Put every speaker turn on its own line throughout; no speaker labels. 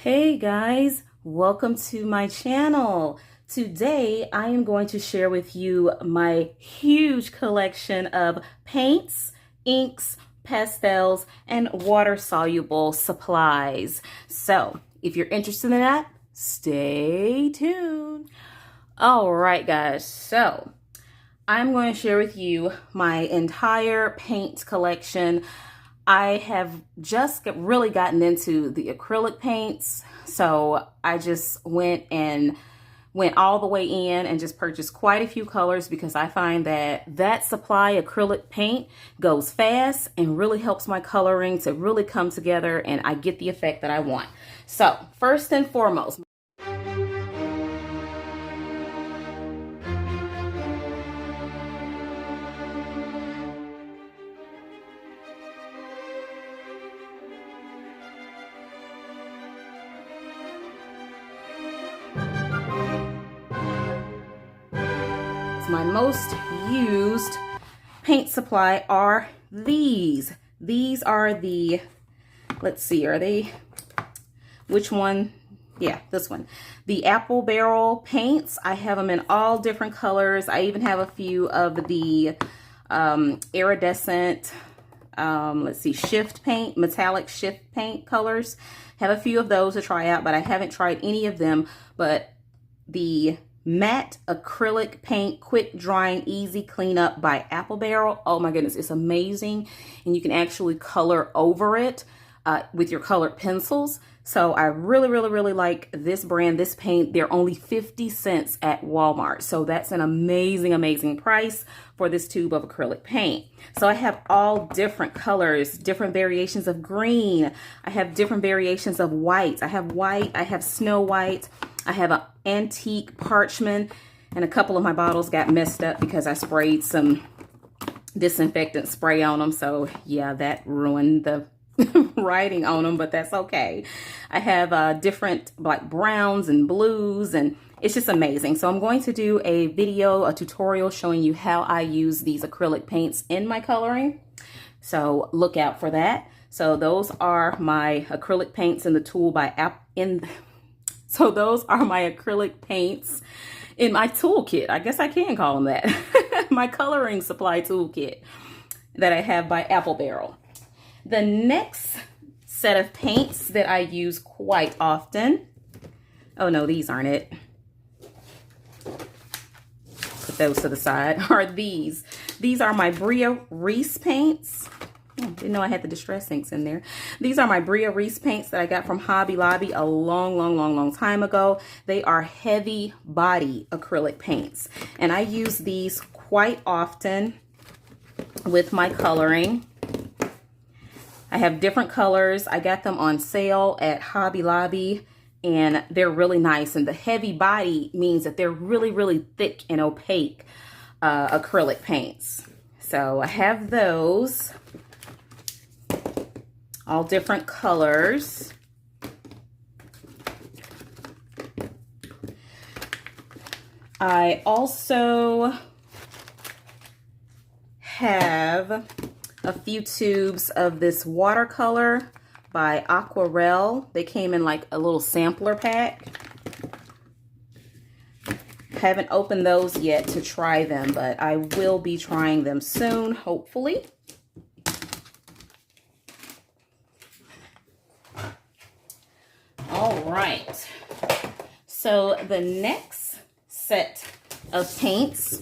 Hey guys, welcome to my channel. Today I am going to share with you my huge collection of paints, inks, pastels, and water-soluble supplies. So if you're interested in that, stay tuned. All right guys, so I'm going to share with you my entire paint collection. I have just really gotten into the acrylic paints, so I just went all the way in and just purchased quite a few colors because I find that supply acrylic paint goes fast and really helps my coloring to really come together and I get the effect that I want. So first and foremost, my most used paint supply are these. These are the, let's see, are they, which one? Yeah, this one. The apple barrel paints. I have them in all different colors. I even have a few of the iridescent, let's see, shift paint, metallic shift paint colors. Have a few of those to try out, but I haven't tried any of them. But the matte acrylic paint, quick drying, easy cleanup by Apple Barrel. Oh my goodness, it's amazing. And you can actually color over it with your colored pencils. So I really like this brand, this paint. They're only 50 cents at Walmart. So that's an amazing price for this tube of acrylic paint. So I have all different colors, different variations of green. I have different variations of white. I have white, I have snow white. I have an antique parchment, and a couple of my bottles got messed up because I sprayed some disinfectant spray on them. So yeah, that ruined the writing on them, but that's okay. I have different like browns and blues, and it's just amazing. So I'm going to do a video, a tutorial showing you how I use these acrylic paints in my coloring. So look out for that. So those are my acrylic paints in the tool by So those are my acrylic paints in my toolkit. I guess I can call them that. My coloring supply toolkit that I have by Apple Barrel. The next set of paints that I use quite often. Oh no, these aren't it. Put those to the side. Are these. These are my Bria Reese paints. Didn't know I had the distress inks in there. These are my Bria Reese paints that I got from Hobby Lobby a long time ago. They are heavy body acrylic paints, and I use these quite often with my coloring. I have different colors. I got them on sale at Hobby Lobby, and they're really nice. And the heavy body means that they're really thick and opaque acrylic paints. So I have those. All different colors. I also have a few tubes of this watercolor by Aquarelle. They came in like a little sampler pack. Haven't opened those yet to try them, but I will be trying them soon, hopefully. All right, so the next set of paints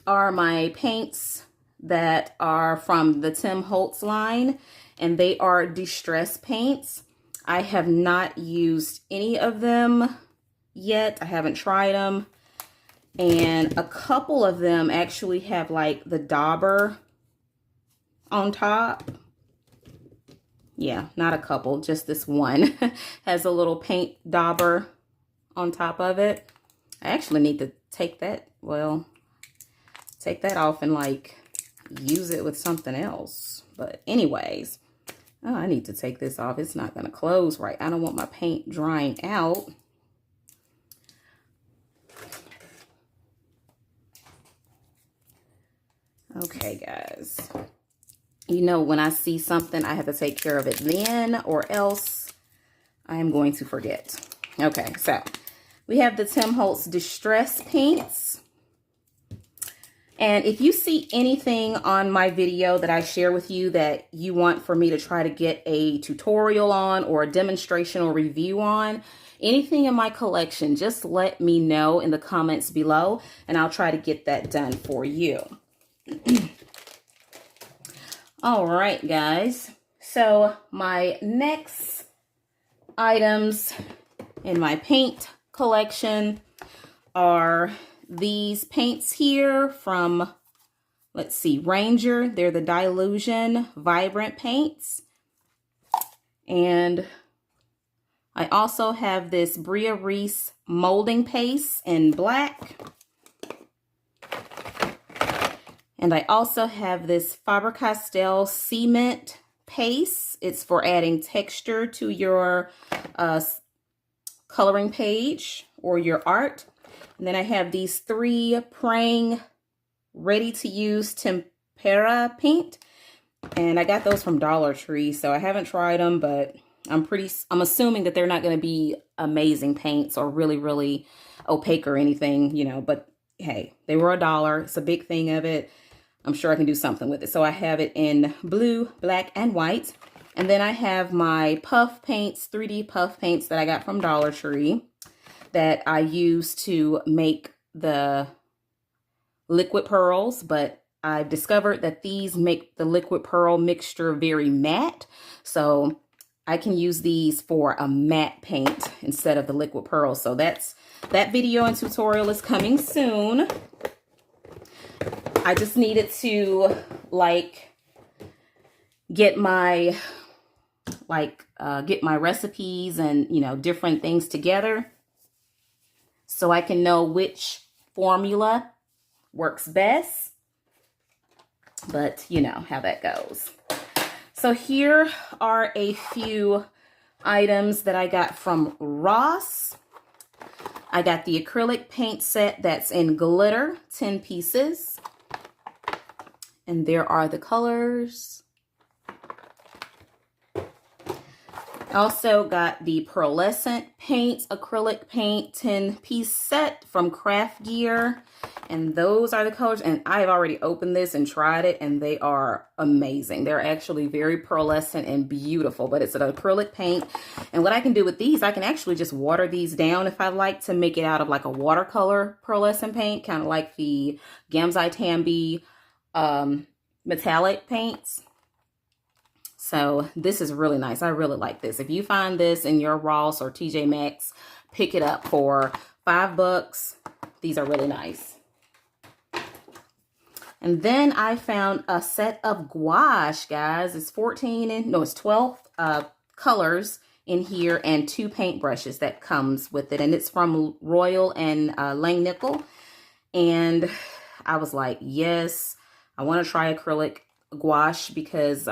are my paints that are from the Tim Holtz line, and they are distress paints. I have not used any of them yet. I haven't tried them, and a couple of them actually have like the dauber on top. Yeah, not a couple, just this one has a little paint dauber on top of it. I actually need to take that, well, take that off and like use it with something else. But anyways, oh, I need to take this off. It's not going to close right. I don't want my paint drying out. Okay, guys. You know, when I see something, I have to take care of it then, or else I am going to forget. Okay, so we have the Tim Holtz Distress Paints. And if you see anything on my video that I share with you that you want for me to try to get a tutorial on or a demonstration or review on, anything in my collection, just let me know in the comments below and I'll try to get that done for you. All right, guys. So my next items in my paint collection are these paints here from, let's see, Ranger. They're the Dilution Vibrant paints. And I also have this Bria Reese molding paste in black. And I also have this Faber-Castell cement paste. It's for adding texture to your coloring page or your art. And then I have these 3 Praying ready-to-use Tempera paint. And I got those from Dollar Tree, so I haven't tried them, but I'm assuming that they're not going to be amazing paints or really, really opaque or anything, you know, but hey, they were $1. It's a big thing of it. I'm sure I can do something with it. So I have it in blue, black, and white. And then I have my puff paints, 3D puff paints that I got from Dollar Tree that I use to make the liquid pearls, but I've discovered that these make the liquid pearl mixture very matte. So I can use these for a matte paint instead of the liquid pearl. So that video and tutorial is coming soon. I just needed to get my recipes and, you know, different things together so I can know which formula works best. But you know how that goes. So here are a few items that I got from Ross. I got the acrylic paint set that's in glitter, 10 pieces. And there are the colors. I also got the pearlescent paint, acrylic paint 10-piece set from Craft Gear. And those are the colors. And I've already opened this and tried it, and they are amazing. They're actually very pearlescent and beautiful, but it's an acrylic paint. And what I can do with these, I can actually just water these down if I like to make it out of like a watercolor pearlescent paint, kind of like the Gamzai Tambi metallic paints. So this is really nice. I really like this. If you find this in your Ross or TJ Maxx, pick it up for $5. These are really nice. And then I found a set of gouache, guys. It's 12 colors in here and 2 paintbrushes that comes with it. And it's from Royal and Langnickel. And I was like, yes, I want to try acrylic gouache because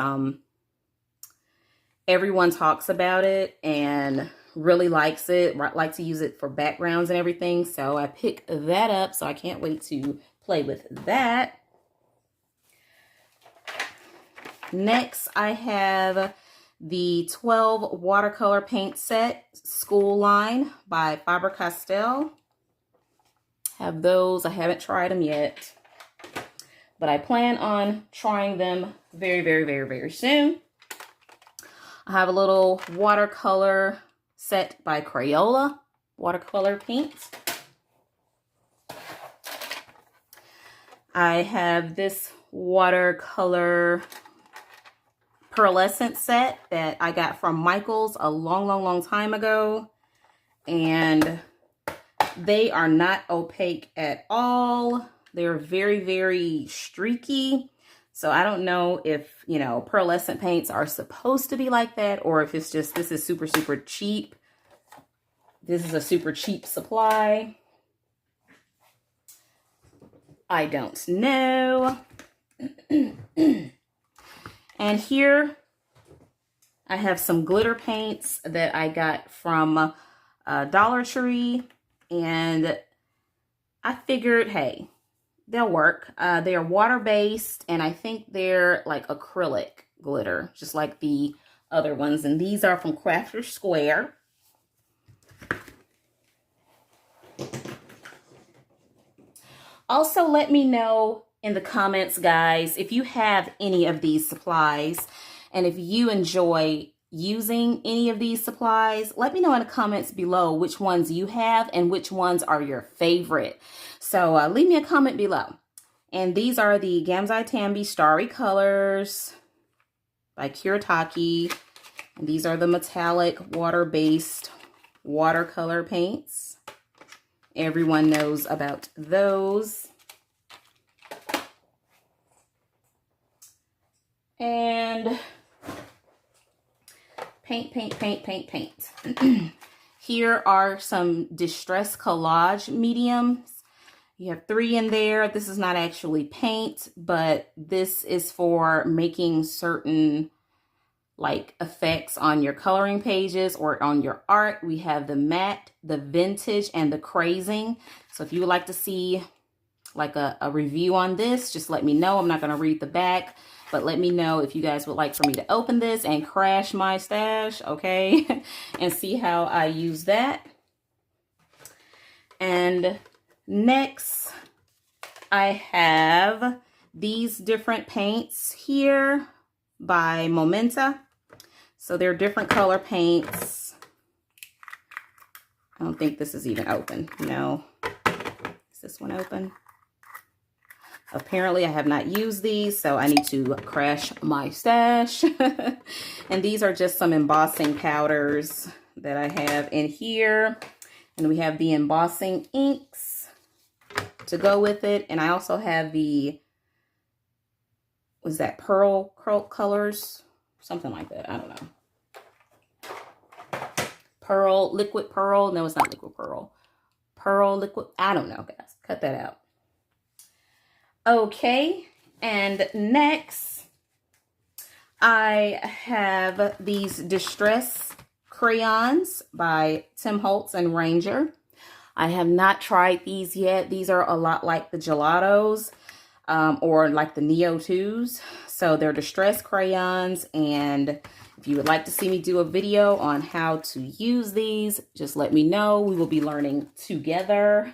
everyone talks about it and really likes it. Like to use it for backgrounds and everything. So I picked that up. So I can't wait to play with that. Next, I have the 12 Watercolor Paint Set School Line by Faber-Castell. Have those. I haven't tried them yet, but I plan on trying them very, very, very, very soon. I have a little watercolor set by Crayola Watercolor Paint. I have this watercolor pearlescent set that I got from Michaels a long time ago. And they are not opaque at all. They're very, very streaky. So I don't know if, you know, pearlescent paints are supposed to be like that, or if it's just, this is super, super cheap. This is a super cheap supply. I don't know. And here I have some glitter paints that I got from Dollar Tree, and I figured, hey, they'll work. They are water-based, and I think they're like acrylic glitter, just like the other ones. And these are from Crafter's Square. Also, let me know in the comments, guys, if you have any of these supplies and if you enjoy using any of these supplies. Let me know in the comments below which ones you have and which ones are your favorite. So leave me a comment below. And these are the Gamzai Tambi Starry Colors by Kuretake. And these are the metallic water-based watercolor paints. Everyone knows about those. And paint. Here are some Distress Collage mediums. You have 3 in there. This is not actually paint, but this is for making certain like effects on your coloring pages or on your art. We have the matte, the vintage, and the crazing. So if you would like to see like a review on this, just let me know. I'm not going to read the back, but let me know if you guys would like for me to open this and crash my stash, okay? And see how I use that. And next, I have these different paints here by Momenta. So they're different color paints. I don't think this is even open. No. Is this one open? Apparently I have not used these, so I need to crash my stash. And these are just some embossing powders that I have in here. And we have the embossing inks to go with it. And I also have the, was that pearl colors? Something like that. I don't know. Pearl, liquid pearl. No, it's not liquid pearl. Pearl, liquid. I don't know, guys. Cut that out. Okay. And next, I have these Distress Crayons by Tim Holtz and Ranger. I have not tried these yet. These are a lot like the Gelatos or like the Neo 2s. So they're distress crayons, and if you would like to see me do a video on how to use these, just let me know. We will be learning together.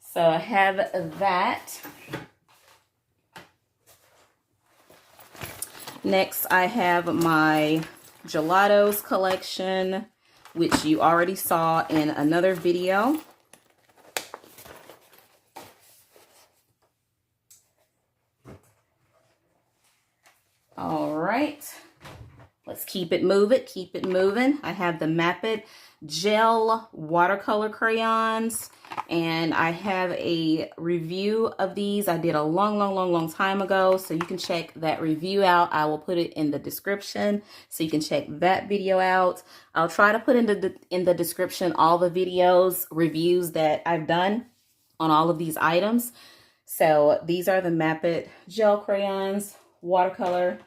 So I have that. Next, I have my Gelatos collection, which you already saw in another video. All right, let's keep it moving. I have the Map It Gel Watercolor Crayons, and I have a review of these. I did a long time ago, so you can check that review out. I will put it in the description, so you can check that video out. I'll try to put in the description all the reviews that I've done on all of these items. So these are the Map It Gel Crayons, watercolor.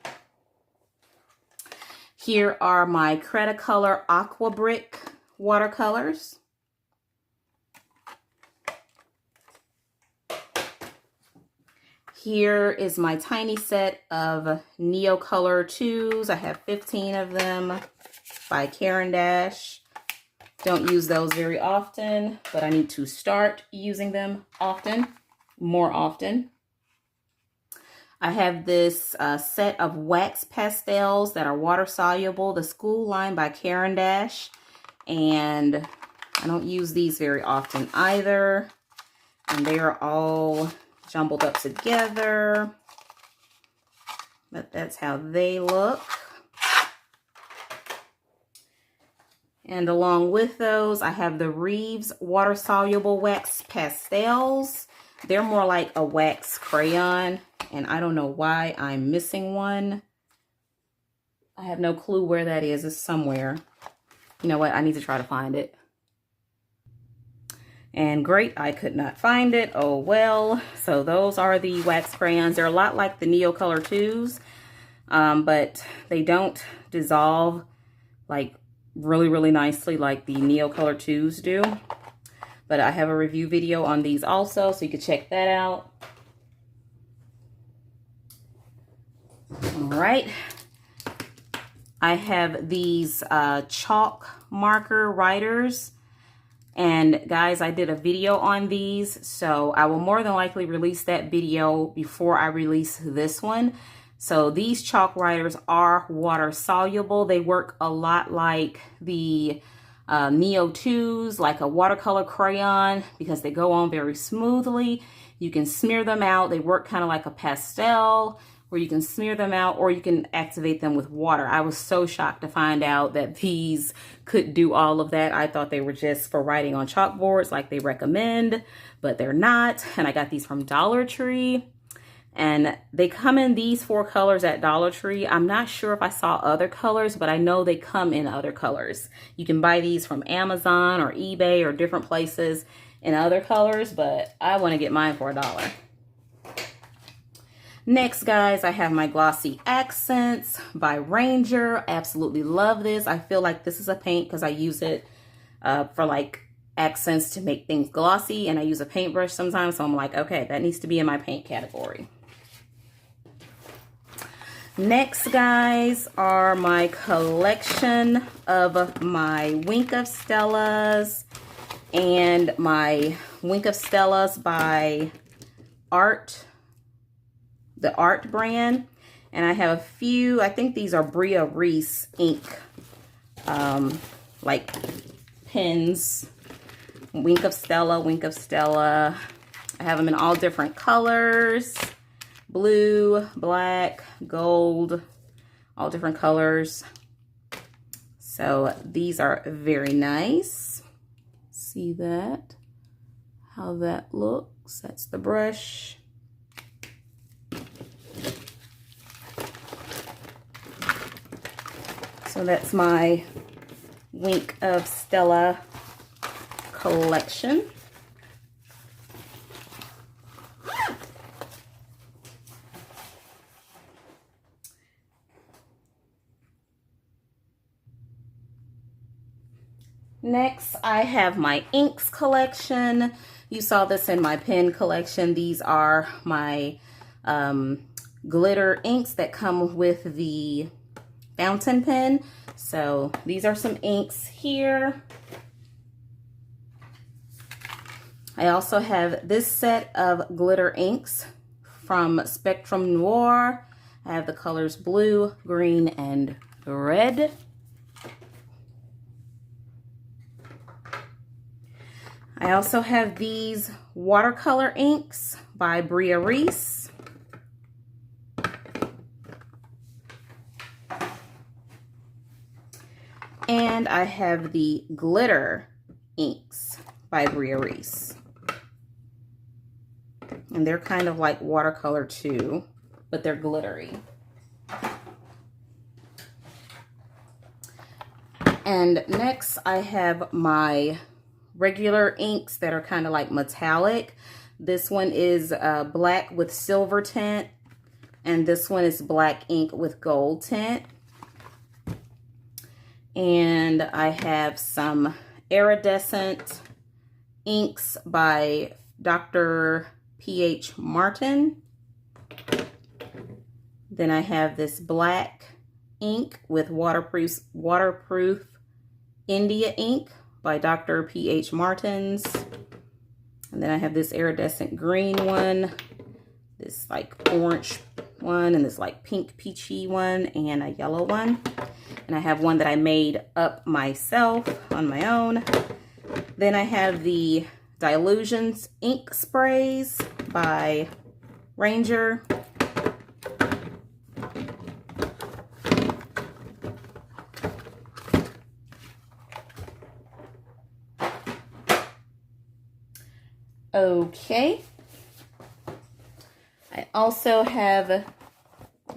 Here are my Cretacolor Aqua Brick watercolors. Here is my tiny set of Neocolor 2s. I have 15 of them by Caran d'Ache. Don't use those very often, but I need to start using them more often. I have this set of wax pastels that are water soluble, the School line by Caran d'Ache, and I don't use these very often either, and they are all jumbled up together, but that's how they look. And along with those, I have the Reeves water soluble wax pastels. They're more like a wax crayon, and I don't know why I'm missing one. I have no clue where that is. It's somewhere. You know what? I need to try to find it. And great, I could not find it. Oh well. So those are the wax crayons. They're a lot like the Neocolor 2s, but they don't dissolve like really nicely like the Neocolor 2s do. But I have a review video on these also, so you can check that out. All right. I have these chalk marker writers, And guys, I did a video on these, so I will more than likely release that video before I release this one. So these chalk writers are water soluble. They work a lot like the Neo 2s, like a watercolor crayon, because they go on very smoothly. You can smear them out. They work kind of like a pastel, where you can smear them out or you can activate them with water. I was so shocked to find out that these could do all of that. I thought they were just for writing on chalkboards like they recommend, but they're not. And I got these from Dollar Tree. And they come in these 4 colors at Dollar Tree. I'm not sure if I saw other colors, but I know they come in other colors. You can buy these from Amazon or eBay or different places in other colors, but I want to get mine for $1. Next, guys, I have my Glossy Accents by Ranger. Absolutely love this. I feel like this is a paint because I use it for like accents to make things glossy, and I use a paintbrush sometimes, so I'm like, okay, that needs to be in my paint category. Next, guys, are my collection of my Wink of Stellas and my Wink of Stellas by the Art brand. And I have a few, I think these are Reeves ink, like pens. Wink of Stella, Wink of Stella. I have them in all different colors. Blue, black, gold, all different colors. So these are very nice. See that? How that looks. That's the brush. So that's my Wink of Stella collection. Next, I have my inks collection. You saw this in my pen collection. These are my glitter inks that come with the fountain pen. So these are some inks here. I also have this set of glitter inks from Spectrum Noir. I have the colors blue, green, and red. I also have these watercolor inks by Reeves. And I have the glitter inks by Reeves. And they're kind of like watercolor too, but they're glittery. And next I have my regular inks that are kind of like metallic. This one is black with silver tint, and this one is black ink with gold tint. And I have some Iridescent Inks by Dr. P.H. Martin. Then I have this black ink with waterproof India ink by Dr. P.H. Martins. And then I have this iridescent green one, this like orange one, and this like pink peachy one, and a yellow one. And I have one that I made up myself on my own. Then I have the Dilutions ink sprays by Ranger. Okay. I also have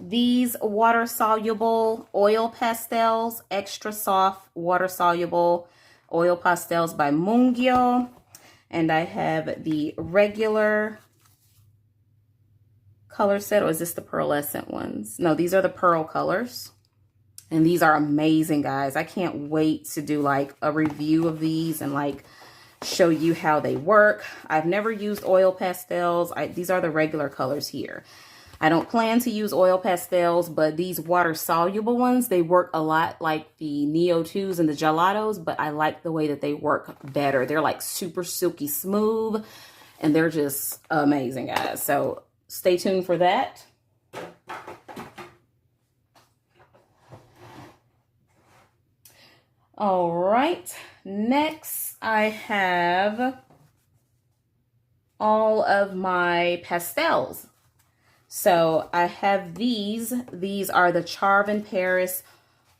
these water-soluble oil pastels, extra soft water-soluble oil pastels by Mundial. And I have the regular color set, or is this the pearlescent ones? No, these are the pearl colors. And these are amazing, guys. I can't wait to do like a review of these and like show you how they work. I've never used oil pastels. These are the regular colors here. I don't plan to use oil pastels, but these water soluble ones, they work a lot like the Neo 2s and the Gelatos, but I like the way that they work better. They're like super silky smooth and they're just amazing, guys. So stay tuned for that. All right, next I have all of my pastels. So I have these. These are the Charvin Paris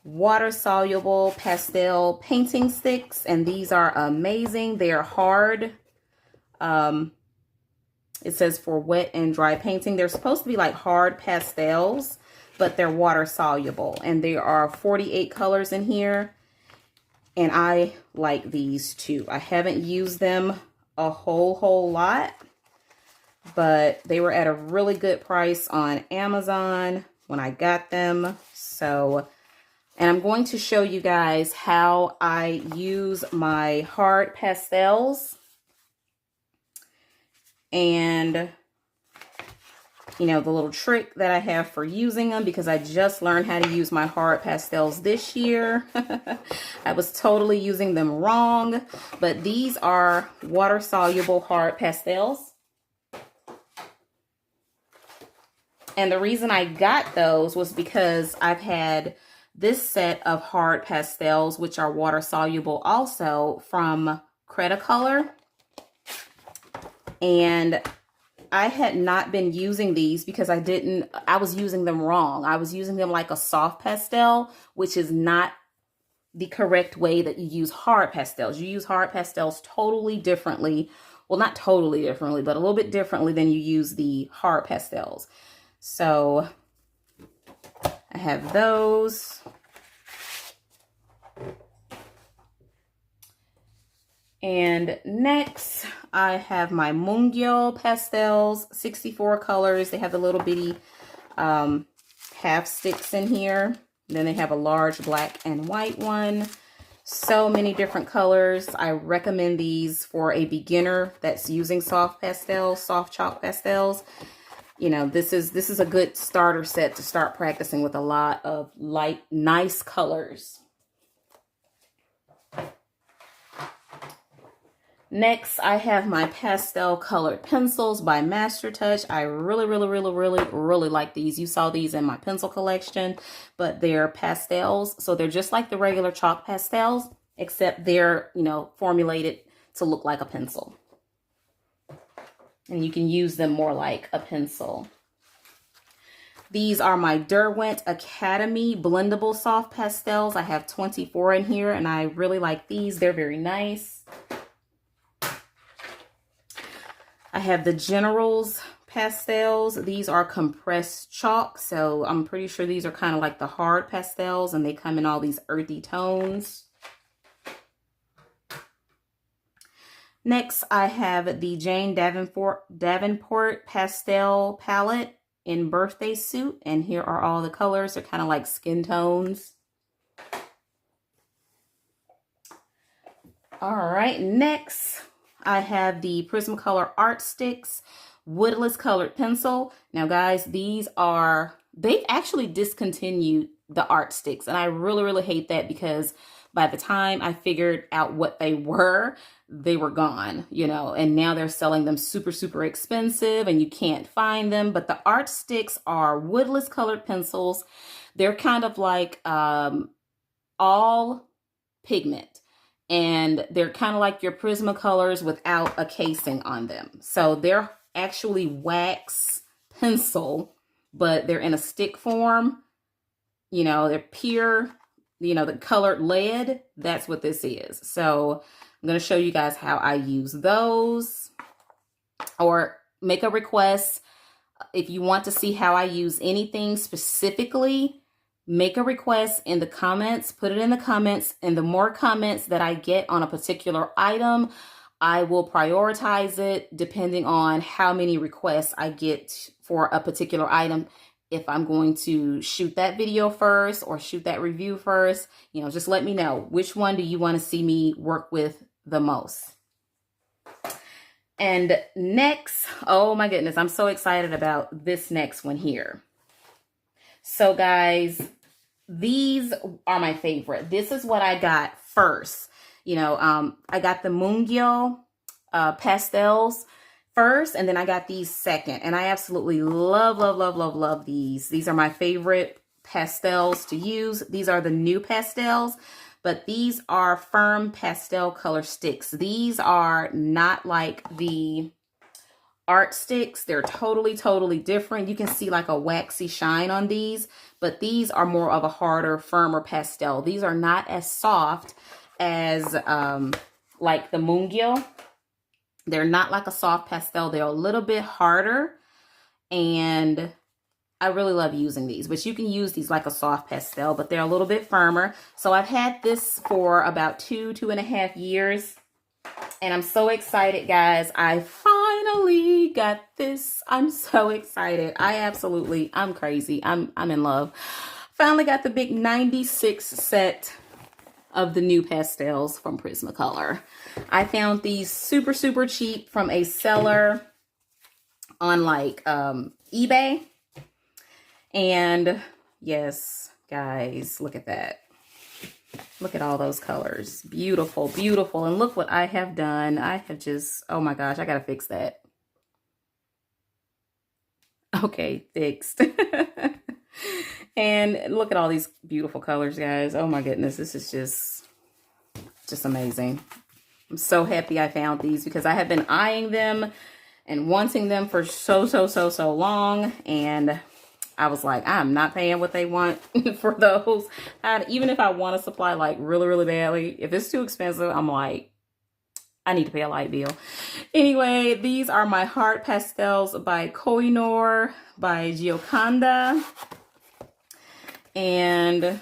water-soluble pastel painting sticks, and these are amazing. They are hard. It says for wet and dry painting. They're supposed to be like hard pastels, but they're water-soluble, and there are 48 colors in here. And I like these too. I haven't used them a whole lot, but they were at a really good price on Amazon when I got them. So, and I'm going to show you guys how I use my hard pastels. And you know, the little trick that I have for using them, because I just learned how to use my hard pastels this year. I was totally using them wrong, but these are water-soluble hard pastels. And the reason I got those was because I've had this set of hard pastels, which are water-soluble also, from Cryola. And I had not been using these because I was using them wrong. I was using them like a soft pastel, which is not the correct way that you use hard pastels. You use hard pastels totally differently. Well, not totally differently, but a little bit differently than you use the hard pastels. So I have those. And next, I have my Mundial Pastels, 64 colors. They have the little bitty half sticks in here. Then they have a large black and white one. So many different colors. I recommend these for a beginner that's using soft pastels, soft chalk pastels. You know, this is a good starter set to start practicing with a lot of light, nice colors. Next, I have my pastel colored pencils by Master Touch. I really like these. You saw these in my pencil collection, but they're pastels. So they're just like the regular chalk pastels, except they're, you know, formulated to look like a pencil. And you can use them more like a pencil. These are my Derwent Academy blendable soft pastels. I have 24 in here, and I really like these. They're very nice. I have the Generals pastels. These are compressed chalk, so I'm pretty sure these are kind of like the hard pastels, and they come in all these earthy tones. Next, I have the Jane Davenport pastel palette in Birthday Suit, and here are all the colors. They're kind of like skin tones. All right, next I have the Prismacolor Art Sticks Woodless Colored Pencil. Now, guys, they've actually discontinued the art sticks, and I really hate that, because by the time I figured out what they were gone, you know, and now they're selling them super expensive and you can't find them. But the art sticks are woodless colored pencils. They're kind of like all pigment. And they're kind of like your Prismacolors without a casing on them. So they're actually wax pencil, but they're in a stick form. You know, they're pure, you know, the colored lead. That's what this is. So I'm going to show you guys how I use those, or make a request. If you want to see how I use anything specifically, make a request in the comments, put it in the comments, and the more comments that I get on a particular item, I will prioritize it depending on how many requests I get for a particular item. If I'm going to shoot that video first or shoot that review first, you know, just let me know which one do you want to see me work with the most. And next, oh my goodness, I'm so excited about this next one here. So guys, these are my favorite. This is what I got first. You know, I got the Mundial Pastels first, and then I got these second. And I absolutely love, love, love, love, love these. These are my favorite pastels to use. These are the new pastels, but these are firm pastel color sticks. These are not like the art sticks. They're totally, totally different. You can see like a waxy shine on these, but these are more of a harder, firmer pastel. These are not as soft as like the Mundial. They're not like a soft pastel. They're a little bit harder, and I really love using these, but you can use these like a soft pastel, but they're a little bit firmer. So I've had this for about 2.5 years, and I'm so excited, guys. I finally got this. I'm so excited. I'm crazy. I'm in love. Finally got the big 96 set of the new pastels from Prismacolor. I found these super, super cheap from a seller on like eBay. And yes, guys, look at that. Look at all those colors. Beautiful, beautiful. And look what I have done. I have just, oh my gosh, I gotta fix that. Okay, fixed. And look at all these beautiful colors, guys. Oh my goodness, this is just amazing. I'm so happy I found these because I have been eyeing them and wanting them for so long. And I was like, I'm not paying what they want for those. Even if I want to supply like really, really badly, if it's too expensive, I'm like, I need to pay a light bill. Anyway, these are my Heart Pastels by Koh-i-Noor by Gioconda. And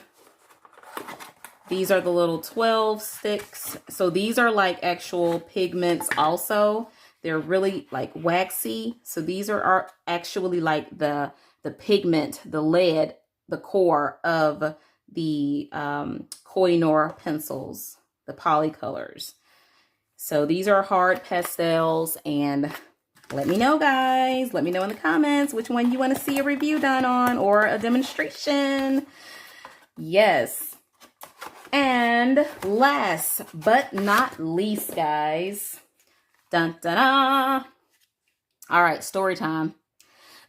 these are the little 12 sticks. So these are like actual pigments also. They're really like waxy. So these are actually like the pigment, the lead, the core of the Koh-i-Noor pencils, the polycolors. So these are hard pastels, and let me know, guys. Let me know in the comments which one you want to see a review done on or a demonstration. Yes. And last but not least, guys. Dun, dun, dun. All right, story time.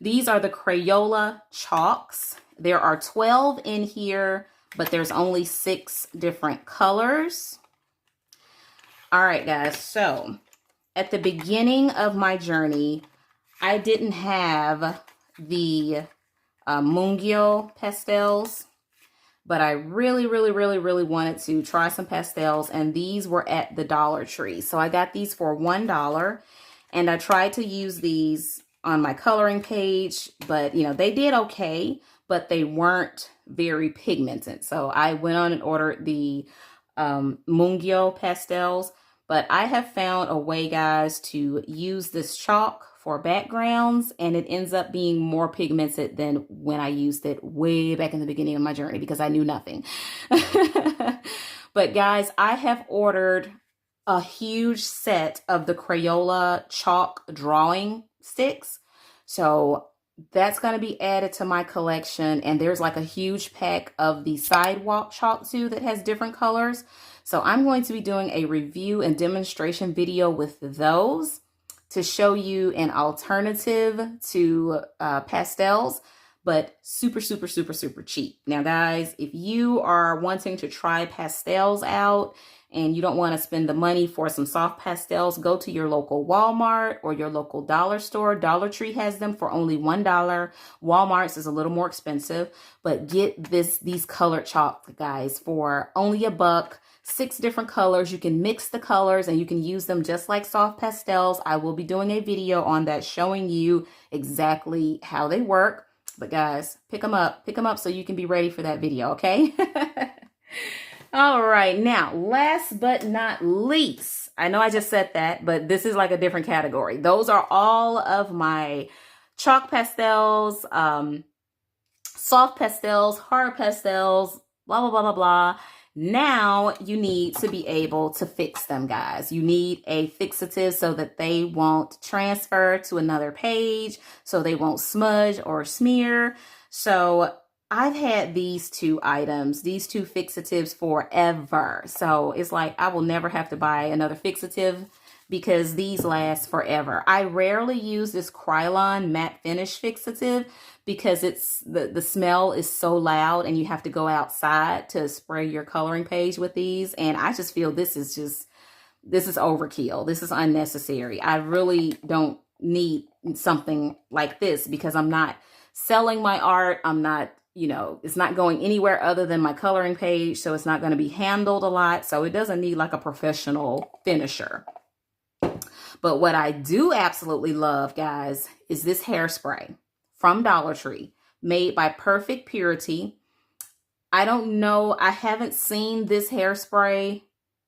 These are the Crayola Chalks. There are 12 in here, but there's only 6 different colors. All right, guys. So at the beginning of my journey, I didn't have the Mundial Pastels, but I really wanted to try some pastels, and these were at the Dollar Tree. So I got these for $1, and I tried to use these on my coloring page, but you know, they did okay, but they weren't very pigmented. So I went on and ordered the Mundial Pastels, but I have found a way, guys, to use this chalk for backgrounds, and it ends up being more pigmented than when I used it way back in the beginning of my journey because I knew nothing. But guys, I have ordered a huge set of the Crayola chalk drawing sticks. So that's going to be added to my collection. And there's like a huge pack of the sidewalk chalk too that has different colors. So I'm going to be doing a review and demonstration video with those to show you an alternative to pastels, but super cheap. Now guys, if you are wanting to try pastels out and you don't want to spend the money for some soft pastels, go to your local Walmart or your local dollar store. Dollar Tree has them for only $1. Walmart's is a little more expensive, but get these colored chalk, guys, for only $1. 6 different colors. You can mix the colors and you can use them just like soft pastels. I will be doing a video on that showing you exactly how they work. But guys, pick them up so you can be ready for that video, okay? All right, now, last but not least, I know I just said that, but this is like a different category. Those are all of my chalk pastels, soft pastels, hard pastels, blah, blah, blah, blah, blah. Now you need to be able to fix them, guys. You need a fixative so that they won't transfer to another page, so they won't smudge or smear. So I've had these two items, these two fixatives forever. So it's like I will never have to buy another fixative because these last forever. I rarely use this Krylon matte finish fixative because it's the smell is so loud and you have to go outside to spray your coloring page with these. And I just feel this is overkill. This is unnecessary. I really don't need something like this because I'm not selling my art. I'm not, you know, it's not going anywhere other than my coloring page. So it's not going to be handled a lot. So it doesn't need like a professional finisher. But what I do absolutely love, guys, is this hairspray from Dollar Tree made by Perfect Purity. I don't know. I haven't seen this hairspray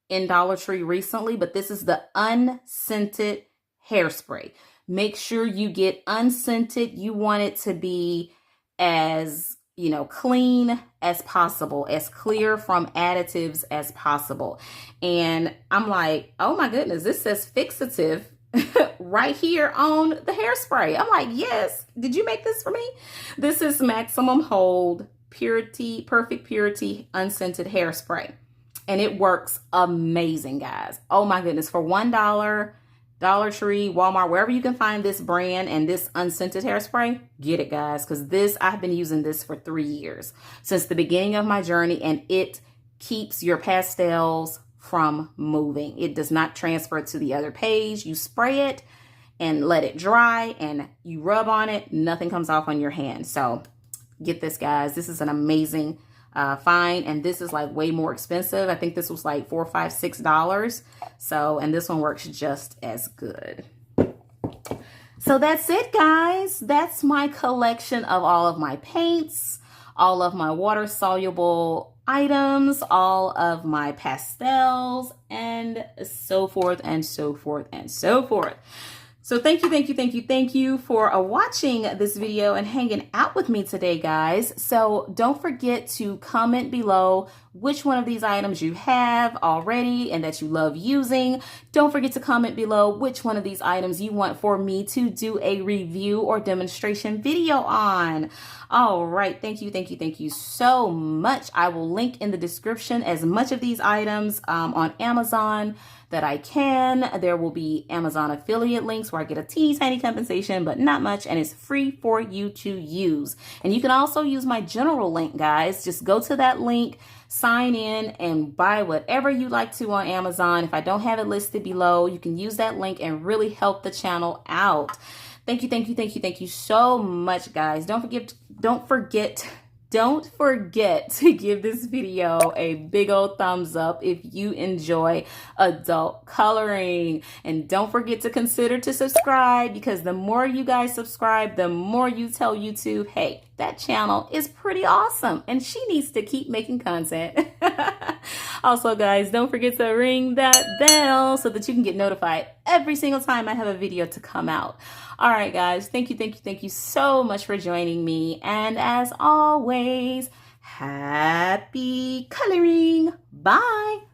in Dollar Tree recently, but this is the Unscented Hairspray. Make sure you get unscented. You want it to be as, you know, clean as possible, as clear from additives as possible. And I'm like, oh my goodness, this says fixative right here on the hairspray. I'm like, yes, did you make this for me? This is Maximum Hold Purity, Perfect Purity Unscented Hairspray. And it works amazing, guys. Oh my goodness, for $1, Dollar Tree, Walmart, wherever you can find this brand and this unscented hairspray, get it, guys, because this, I've been using this for 3 years since the beginning of my journey, and it keeps your pastels from moving. It does not transfer to the other page. You spray it and let it dry and you rub on it. Nothing comes off on your hand. So get this, guys. This is an amazing find, and this is like way more expensive. I think this was like $4, $5, $6. So, and this one works just as good. So that's it, guys. That's my collection of all of my paints, all of my water soluble items, all of my pastels, and so forth and so forth and so forth. So thank you for watching this video and hanging out with me today, guys. So don't forget to comment below which one of these items you have already and that you love using. Don't forget to comment below which one of these items you want for me to do a review or demonstration video on. All right, thank you so much. I will link in the description as much of these items on Amazon that I can. There will be Amazon affiliate links where I get a teeny tiny compensation, but not much, and it's free for you to use. And you can also use my general link, guys. Just go to that link, sign in, and buy whatever you like to on Amazon. If I don't have it listed below, you can use that link and really help the channel out. Thank you so much, guys. Don't forget to give this video a big old thumbs up if you enjoy adult coloring. And don't forget to consider to subscribe, because the more you guys subscribe, the more you tell YouTube, hey, that channel is pretty awesome and she needs to keep making content. Also, guys, don't forget to ring that bell so that you can get notified every single time I have a video to come out. All right, guys, thank you so much for joining me. And as always, happy coloring. Bye.